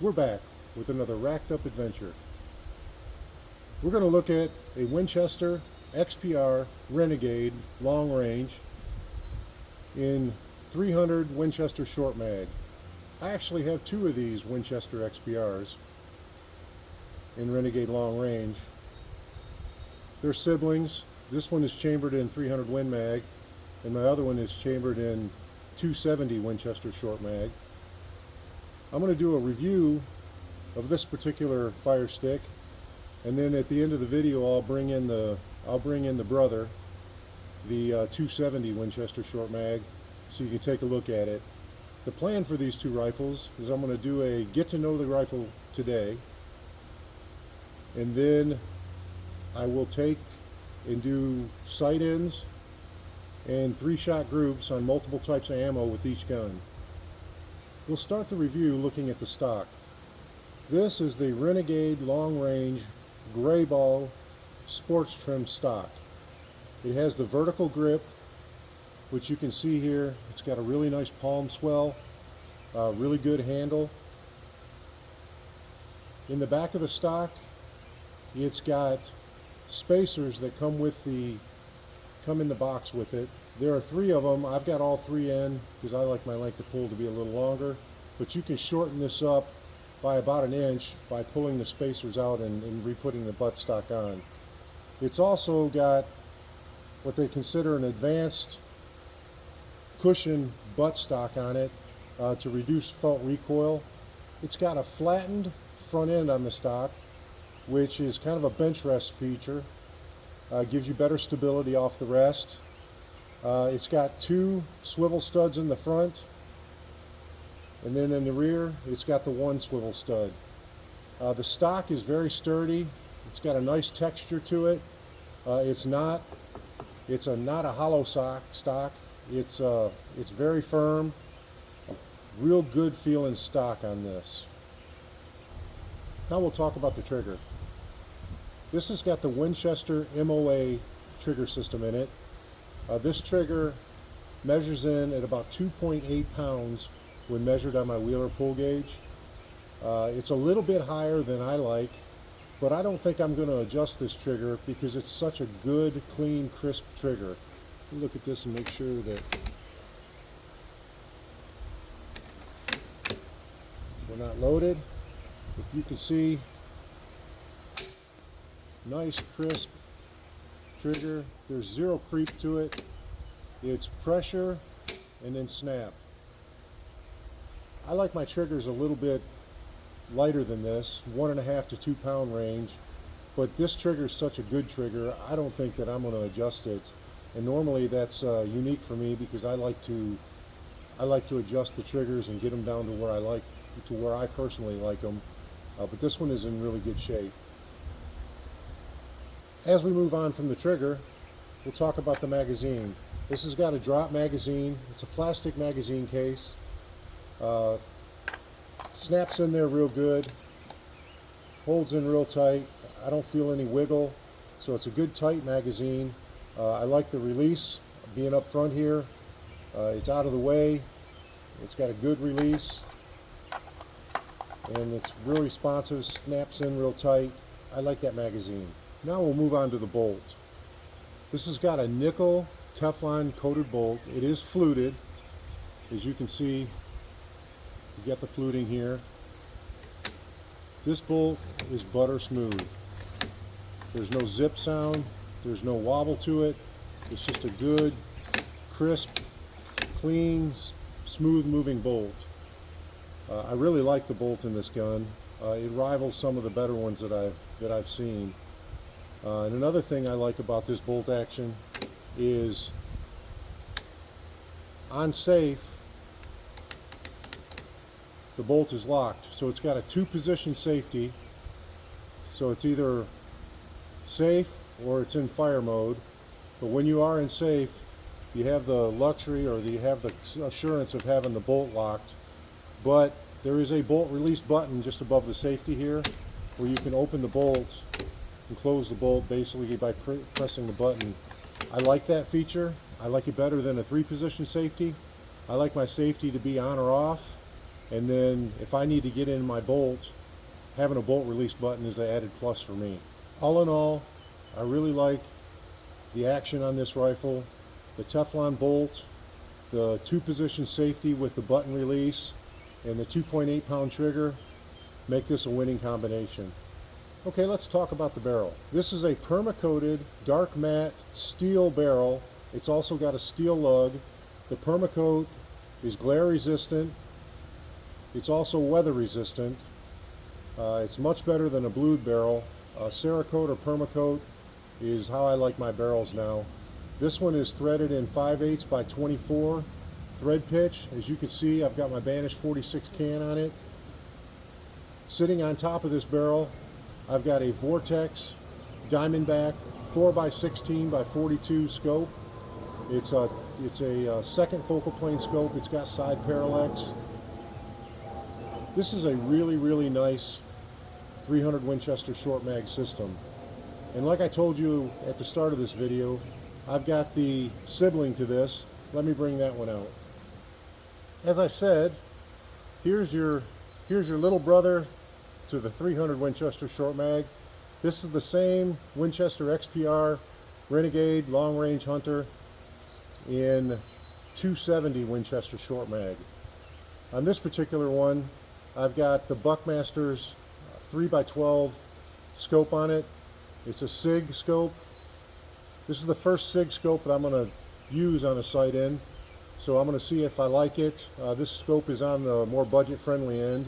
We're back with another racked up adventure. We're going to look at a Winchester XPR Renegade long range in 300 Winchester short mag. I actually have two of these Winchester XPRs in Renegade long range. They're siblings. This one is chambered in 300 Win mag, and my other one is chambered in 270 Winchester short mag. I'm going to do a review of this particular fire stick, and then at the end of the video I'll bring in the brother, the 270 Winchester short mag, so you can take a look at it. The plan for these two rifles is I'm going to do a get to know the rifle today, and then I will take and do sight-ins and 3-shot groups on multiple types of ammo with each gun. We'll start the review looking at the stock. This is the Renegade long range gray ball sports trim stock. It has the vertical grip, which you can see here. It's got a really nice palm swell, really good handle. In the back of the stock, it's got spacers that come in the box with it. There are 3 of them. I've got all 3 in because I like my length of pull to be a little longer, but you can shorten this up by about 1 inch by pulling the spacers out and re-putting the buttstock on. It's also got what they consider an advanced cushion buttstock on it to reduce felt recoil. It's got a flattened front end on the stock, which is kind of a bench rest feature. Gives you better stability off the rest. It's got 2 swivel studs in the front, and then in the rear it's got the 1 swivel stud. The stock is very sturdy. It's got a nice texture to it. It's not a hollow stock. It's very firm. Real good feeling stock on this. Now we'll talk about the trigger. This has got the Winchester MOA trigger system in it. This trigger measures in at about 2.8 pounds when measured on my Wheeler pull gauge. It's a little bit higher than I like, but I don't think I'm going to adjust this trigger because it's such a good, clean, crisp trigger. Look at this and make sure that we're not loaded. But you can see, nice crisp trigger. There's 0 creep to it. It's pressure and then snap. I like my triggers a little bit lighter than this, 1.5 to 2 pound range, but this trigger is such a good trigger, I don't think that I'm going to adjust it. And normally that's unique for me because I like to adjust the triggers and get them down to where I personally like them. But this one is in really good shape. As we move on from the trigger, we'll talk about the magazine. This has got a drop magazine. It's a plastic magazine case. Snaps in there real good. Holds in real tight. I don't feel any wiggle. So it's a good tight magazine. I like the release being up front here. It's out of the way. It's got a good release. And it's real responsive, snaps in real tight. I like that magazine. Now we'll move on to the bolt. This has got a nickel Teflon coated bolt. It is fluted. As you can see, you get the fluting here. This bolt is butter smooth. There's no zip sound. There's no wobble to it. It's just a good, crisp, clean, smooth moving bolt. I really like the bolt in this gun. It rivals some of the better ones that I've seen. And another thing I like about this bolt action is on safe, the bolt is locked. So it's got a 2-position safety. So it's either safe or it's in fire mode. But when you are in safe, you have the luxury or you have the assurance of having the bolt locked. But there is a bolt release button just above the safety here where you can open the bolt and close the bolt basically by pressing the button. I like that feature. I like it better than a 3-position safety. I like my safety to be on or off, And then if I need to get in my bolt, having a bolt release button is an added plus for me. All in all, I really like the action on this rifle. The Teflon bolt, the 2-position safety with the button release, and the 2.8 pound trigger make this a winning combination. Okay, let's talk about the barrel. This is a perma-coated, dark matte steel barrel. It's also got a steel lug. The perma-coat is glare resistant. It's also weather resistant. It's much better than a blued barrel. Cerakote or perma-coat is how I like my barrels now. This one is threaded in 5/8 by 24 thread pitch. As you can see, I've got my Banish 46 can on it. Sitting on top of this barrel, I've got a Vortex Diamondback 4x16 by 42 scope. It's a second focal plane scope. It's got side parallax. This is a really nice 300 Winchester short mag system. And like I told you at the start of this video, I've got the sibling to this. Let me bring that one out. As I said, here's your little brother to the 300 Winchester short mag. This is the same Winchester XPR Renegade long range hunter in 270 Winchester short mag. On this particular one, I've got the Buckmaster's 3x12 scope on it. It's a SIG scope. This is the first SIG scope that I'm going to use on a sight in, so I'm going to see if I like it. This scope is on the more budget friendly end.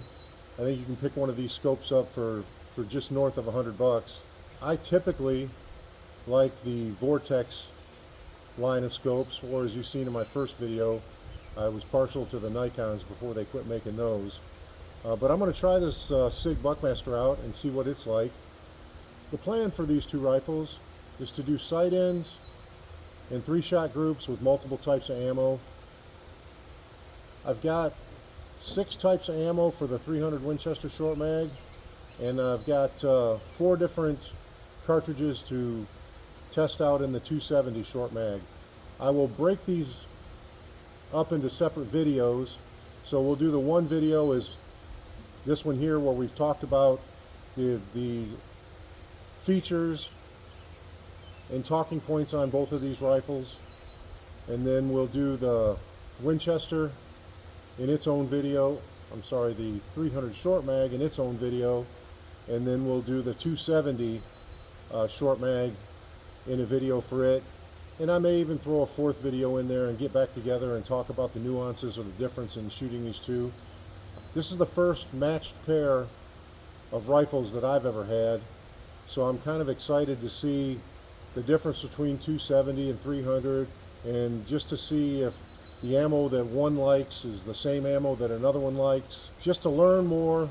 I think you can pick one of these scopes up for just north of $100. I typically like the Vortex line of scopes, or as you've seen in my first video, I was partial to the Nikons before they quit making those. But I'm going to try this SIG Buckmaster out and see what it's like. The plan for these two rifles is to do sight ins in 3-shot groups with multiple types of ammo. I've got 6 types of ammo for the 300 Winchester short mag, and I've got 4 different cartridges to test out in the 270 short mag. I will break these up into separate videos, so we'll do the one video is this one here where we've talked about the features and talking points on both of these rifles, and then we'll do the Winchester in its own video, the 300 short mag in its own video, and then we'll do the 270 short mag in a video for it. And I may even throw a 4th video in there and get back together and talk about the nuances or the difference in shooting these two. This is the first matched pair of rifles that I've ever had, so I'm kind of excited to see the difference between 270 and 300, and just to see if the ammo that one likes is the same ammo that another one likes, just to learn more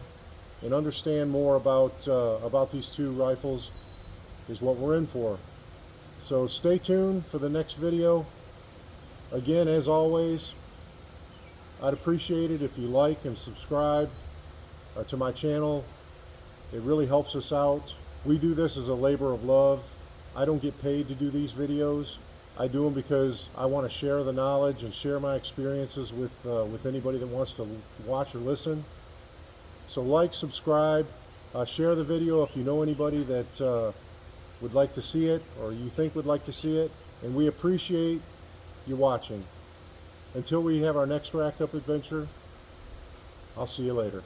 and understand more about these two rifles is what we're in for. So stay tuned for the next video. Again, as always, I'd appreciate it if you like and subscribe to my channel. It really helps us out. We do this as a labor of love. I don't get paid to do these videos. I do them because I want to share the knowledge and share my experiences with anybody that wants to watch or listen. So like, subscribe, share the video if you know anybody that would like to see it or you think would like to see it, and we appreciate you watching. Until we have our next racked up adventure, I'll see you later.